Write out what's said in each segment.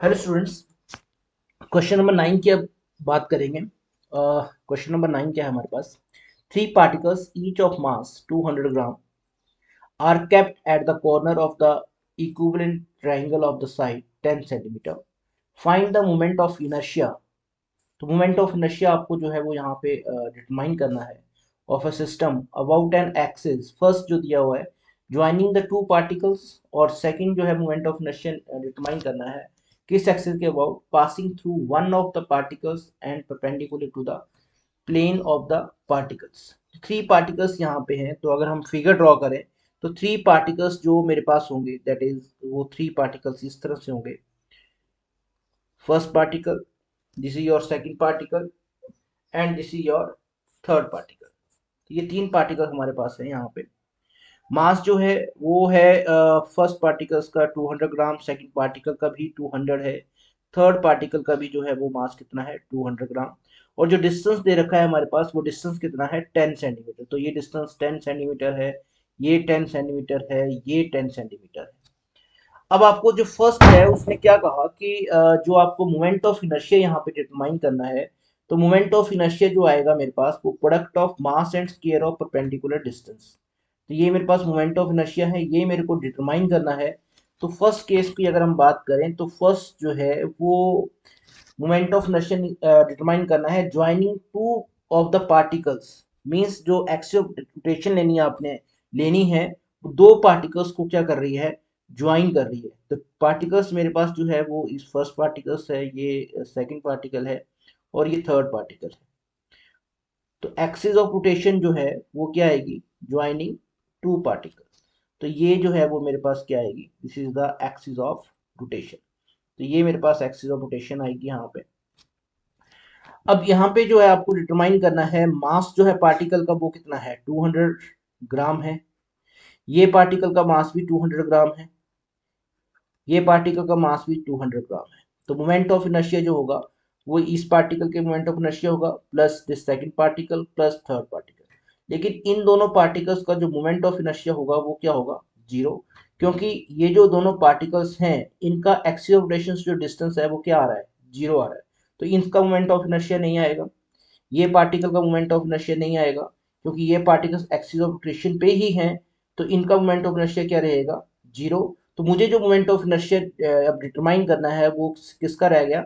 Hello students, question number 9 की अब बात करेंगे। क्वेश्चन नंबर 9 क्या है हमारे पास। Three particles each of mass 200 gram are kept at the corner of the equivalent triangle of the side 10 centimeter. Find the moment of inertia. तो moment of inertia आपको जो है वो यहाँ पे डिटरमाइन करना है of a system about an axis. First जो दिया हुआ है ज्वाइनिंग द टू पार्टिकल्स, और सेकंड जो है मोमेंट ऑफ इनर्शिया डिटरमाइन करना है किस एक्सिस के about, passing through one of the particles and perpendicular to the plane of the particles. Three particles यहाँ पे हैं, तो अगर हम फिगर ड्रॉ करें तो थ्री पार्टिकल्स जो मेरे पास होंगे दैट इज वो थ्री पार्टिकल्स इस तरह से होंगे। First particle, this is your second particle and this is your third particle. तो ये तीन पार्टिकल हमारे पास है यहाँ पे। मास जो है वो है फर्स्ट पार्टिकल्स का 200 ग्राम, सेकंड पार्टिकल का भी 200 है, थर्ड पार्टिकल का भी जो है वो मास कितना है 200 ग्राम। और जो डिस्टेंस दे रखा है हमारे पास वो डिस्टेंस कितना है 10 सेंटीमीटर। तो ये डिस्टेंस 10 सेंटीमीटर है, ये 10 सेंटीमीटर है, ये 10 सेंटीमीटर है। अब आपको जो फर्स्ट है उसने क्या कहा कि जो आपको मोमेंट ऑफ इनर्शिया यहाँ पे डिटरमाइन करना है। तो मोमेंट ऑफ इनर्शिया जो आएगा मेरे पास वो product of mass and square of perpendicular distance. तो ये मेरे पास मोमेंट ऑफ इनर्शिया है, ये मेरे को डिटरमाइन करना है। तो फर्स्ट केस की अगर हम बात करें तो फर्स्ट जो है वो मोमेंट ऑफ इनर्शिया डिटरमाइन करना है joining two of the particles. Means जो एक्सिस ऑफ रोटेशन लेनी है आपने, लेनी है वो दो पार्टिकल्स को क्या कर रही है, ज्वाइन कर रही है। तो पार्टिकल्स मेरे पास जो है वो इस फर्स्ट पार्टिकल्स है, ये सेकंड पार्टिकल है और ये थर्ड पार्टिकल है। तो एक्सिस ऑफ रोटेशन जो है वो क्या आएगी, ज्वाइनिंग टू पार्टिकल्स। तो ये जो है वो मेरे पास क्या आएगी, this is the axis of rotation. तो ये मेरे पास एक्सिस ऑफ रोटेशन आएगी यहाँ पे। अब यहाँ पे जो है आपको डिटरमाइन करना है मास जो है पार्टिकल का वो कितना है 200 ग्राम है, ये पार्टिकल का मास भी 200 ग्राम है, ये पार्टिकल का मास भी 200 ग्राम है। तो मोमेंट ऑफ इनर्शिया जो होगा वो इस पार्टिकल के मोमेंट ऑफ इनर्शिया होगा plus this second particle plus third particle. लेकिन इन दोनों पार्टिकल्स का जो मोमेंट ऑफ इनर्शिया होगा वो क्या होगा, जीरो। क्योंकि ये जो दोनों पार्टिकल्स हैं इनका एक्सिस ऑफ रोटेशन जो डिस्टेंस है वो क्या आ रहा है, जीरो आ रहा है। तो इनका मोमेंट ऑफ इनर्शिया नहीं आएगा, ये पार्टिकल का मोमेंट ऑफ इनर्शिया नहीं आएगा क्योंकि ये पार्टिकल्स एक्सिस ऑफ रोटेशन पे ही हैं। तो इनका मोमेंट ऑफ इनर्शिया क्या रहेगा, जीरो। तो मुझे जो मोमेंट ऑफ इनर्शिया अब डिटरमाइन करना है वो किसका रह गया,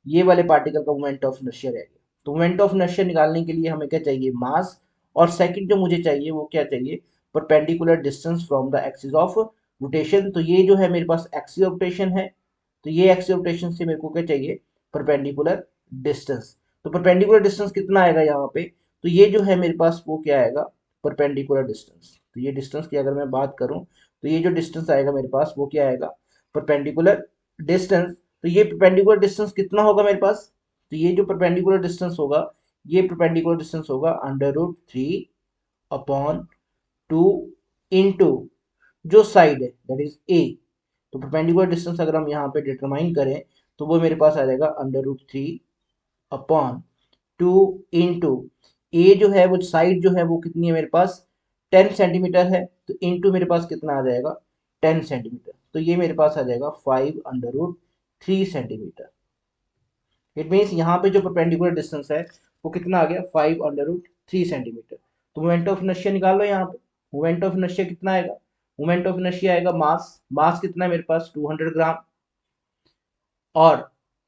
ये वाले पार्टिकल का मोमेंट ऑफ इनर्शिया रह गया। तो मोमेंट ऑफ इनर्शिया निकालने के लिए हमें क्या चाहिए, मास। और सेकंड जो मुझे चाहिए वो क्या चाहिए, perpendicular distance from the axis of rotation. तो ये जो है मेरे पास एक्सिस ऑफ रोटेशन है, तो ये एक्सिस ऑफ रोटेशन से मेरे को क्या चाहिए, परपेंडिकुलर डिस्टेंस। तो परपेंडिकुलर डिस्टेंस कितना आएगा यहाँ पे, तो ये जो है मेरे पास वो क्या आएगा, परपेंडिकुलर डिस्टेंस। तो ये डिस्टेंस की अगर मैं बात करूं तो ये जो डिस्टेंस आएगा मेरे पास वो क्या आएगा, परपेंडिकुलर डिस्टेंस। तो ये परपेंडिकुलर डिस्टेंस कितना होगा मेरे पास, तो ये जो परपेंडिकुलर डिस्टेंस होगा ये परपेंडिकुलर डिस्टेंस होगा √3 अपॉन 2 इंटू जो साइड है दैट इज ए। तो परपेंडिकुलर डिस्टेंस अगर हम यहाँ पे डिटरमाइन करें तो वो मेरे पास आ जाएगा √3 अपॉन 2 इंटू ए जो है वो साइड जो है वो कितनी है मेरे पास 10 सेंटीमीटर है, तो इंटू मेरे पास कितना आ जाएगा 10 सेंटीमीटर। तो ये मेरे पास आ जाएगा 5√3 सेंटीमीटर। इट मीन्स यहाँ पे जो परपेंडिकुलर डिस्टेंस है वो कितना आ गया 5√3 सेंटीमीटर। तो मोमेंट ऑफ इनर्शिया निकाल लो यहाँ पे। मोमेंट ऑफ इनर्शिया कितना आएगा, मोमेंट ऑफ इनर्शिया आएगा मास, मास कितना है मेरे पास 200 ग्राम, और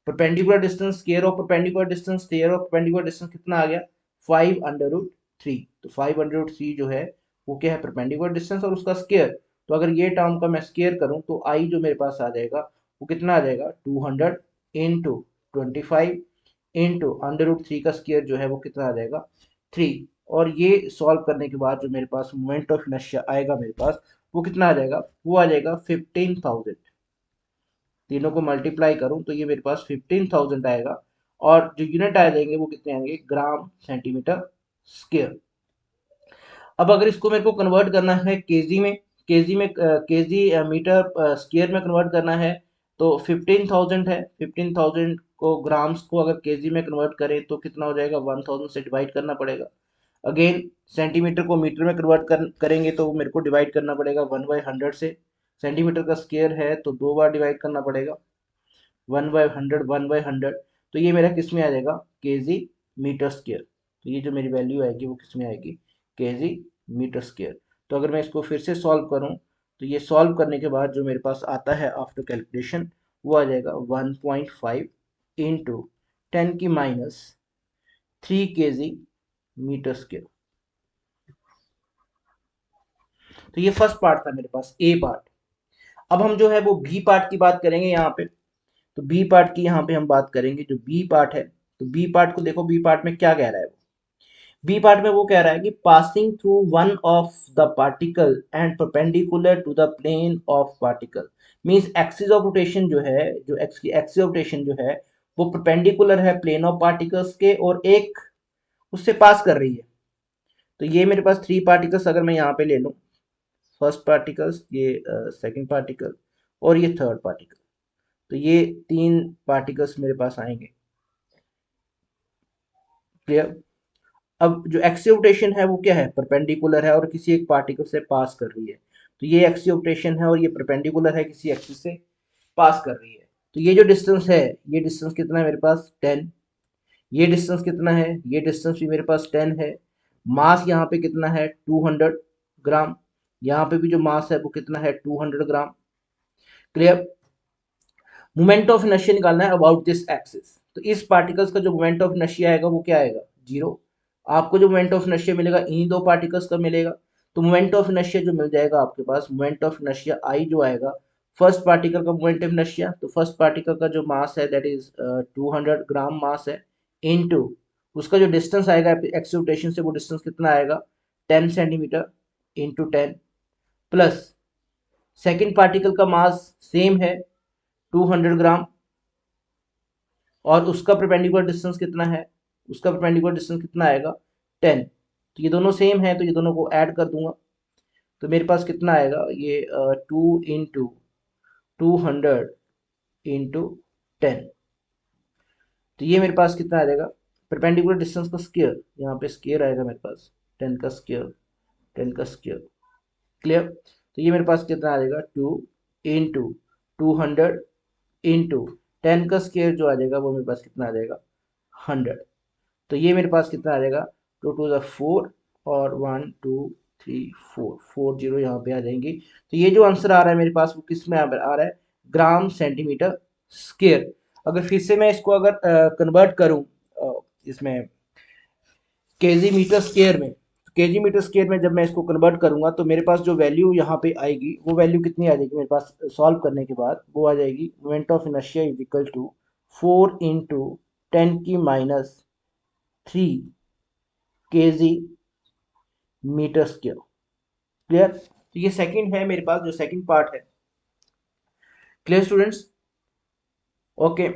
perpendicular distance square of perpendicular distance, square of perpendicular distance कितना आ गया 5√3। तो 5√3 जो है वो क्या है परपेंडिकुलर डिस्टेंस और उसका स्क्वायर। तो अगर ये टर्म का मैं स्क्वायर करूं तो आई जो मेरे पास आ जाएगा वो कितना आ जाएगा 200 इंटू 25 इंटू √3 का स्क्वायर जो है वो कितना आ जाएगा 3। और ये सॉल्व करने के बाद जो मेरे पास मोमेंट ऑफ इनर्शिया आएगा मेरे पास वो कितना आ जाएगा, वो आ जाएगा 15,000। तीनों को मल्टीप्लाई करूं तो ये मेरे पास 15,000 आएगा। और जो यूनिट आ जाएंगे वो कितने आएंगे, ग्राम सेंटीमीटर स्क्वायर। अब अगर इसको मेरे को कन्वर्ट करना है केजी में, केजी मीटर स्क्वायर में कन्वर्ट करना है तो 15,000 है, 15,000 को ग्राम्स को अगर केजी में कन्वर्ट करें तो कितना हो जाएगा 1000 से डिवाइड करना पड़ेगा। अगेन सेंटीमीटर को मीटर में कन्वर्ट करेंगे तो मेरे को डिवाइड करना पड़ेगा 1/100 से। सेंटीमीटर का स्क्वायर है तो 2 बार डिवाइड करना पड़ेगा। 1/100 1/100, तो ये मेरा किस में आ जाएगा, केजी मीटर स्क्वायर। तो ये जो मेरी वैल्यू आएगी वो किस में आएगी, केजी मीटर स्क्वायर। तो अगर मैं इसको फिर से सॉल्व करूं, तो ये सॉल्व करने के बाद जो मेरे पास आता है आफ्टर कैलकुलेशन, वो आ जाएगा 1.5 इंटू 10⁻³ केजी मीटर स्क्वायर। तो ये फर्स्ट पार्ट था मेरे पास, ए पार्ट। अब हम जो है वो बी पार्ट की बात करेंगे यहाँ पे। तो बी पार्ट की यहाँ पे हम बात करेंगे, जो बी पार्ट है, तो बी पार्ट को देखो, बी पार्ट में क्या कह रहा है वो। बी पार्ट में वो कह रहा है कि passing through one of the particle and perpendicular to the plane of particle, means axis of rotation जो है, जो एक्स की एक्सिस ऑफ रोटेशन जो है वो परपेंडिकुलर है प्लेन ऑफ पार्टिकल्स के, और एक उससे पास कर रही है। तो ये मेरे पास 3 पार्टिकल्स अगर मैं यहाँ पे ले लूँ, फर्स्ट पार्टिकल्स, ये सेकंड पार्टिकल, और ये थर्ड पार्टिकल, तो ये 3 पार्टिकल्स मेरे पास आएंगे। क्लियर। अब जो एक्सियल रोटेशन है वो क्या है, परपेंडिकुलर है और किसी एक पार्टिकल से पास कर रही है। तो ये एक्सियल रोटेशन है और ये परपेंडिकुलर है, किसी एक्सिस से पास कर रही है। तो ये जो डिस्टेंस है, ये डिस्टेंस कितना है मेरे पास, 10। ये डिस्टेंस कितना है, ये डिस्टेंस भी मेरे पास 10 है। मास यहाँ पे कितना है, 200 ग्राम। यहाँ पे भी जो मास है वो कितना है, 200 ग्राम। क्लियर। मोमेंट ऑफ इनर्शिया निकालना है अबाउट दिस एक्सिस। तो इस पार्टिकल्स का जो मोमेंट ऑफ इनर्शिया आएगा वो क्या आएगा, 0। आपको जो मोमेंट ऑफ इनर्शिया मिलेगा इन्हीं 2 पार्टिकल्स का मिलेगा। तो मोमेंट ऑफ इनर्शिया जो मिल जाएगा आपके पास, मोमेंट ऑफ इनर्शिया आई जो आएगा, फर्स्ट पार्टिकल का मोमेंट ऑफ इनर्शिया, तो फर्स्ट पार्टिकल का जो मास है दैट इज 200 ग्राम मास है, इनटू उसका जो डिस्टेंस आएगा एक्सिलरेशन से, वो डिस्टेंस कितना आएगा, 10 centimetre into 10, plus second particle का मास सेम है 200 ग्राम, और उसका परपेंडिकुलर डिस्टेंस कितना है, उसका परपेंडिकुलर डिस्टेंस कितना आएगा, 10। तो ये दोनों सेम है, तो ये दोनों को ऐड कर दूंगा। तो मेरे पास कितना आएगा, ये 2 इंटू 200 इंटू 10। तो ये मेरे पास कितना आ जाएगा, परपेंडिकुलर डिस्टेंस का स्क्वायर, यहाँ पे स्क्वायर आएगा मेरे पास, 10 का स्क्वायर, 10 का स्क्वायर। क्लियर। तो ये मेरे पास कितना आ जाएगा, 2 इंटू 200 इंटू 10 का स्क्वायर जो आ जाएगा वो मेरे पास कितना आ जाएगा, 100। तो ये मेरे पास कितना आ जाएगा, 2 2 4 और 1 2 3 4, 4 जीरो यहाँ पे आ जाएंगी। तो ये जो आंसर आ रहा है मेरे पास वो किस में आ रहा है, ग्राम सेंटीमीटर स्क्वायर। अगर फिर से मैं इसको अगर कन्वर्ट करूँ इसमें केजी मीटर स्क्वायर में, केजी मीटर स्क्वायर में जब मैं इसको कन्वर्ट करूंगा तो मेरे पास जो वैल्यू यहाँ पे आएगी वो वैल्यू कितनी आ जाएगी मेरे पास, सॉल्व करने के बाद वो आ जाएगी, moment of inertia is equal to 4 into 10⁻³ kg metre square. Clear. तो ये सेकंड है मेरे पास, जो सेकंड पार्ट है। Clear students, okay.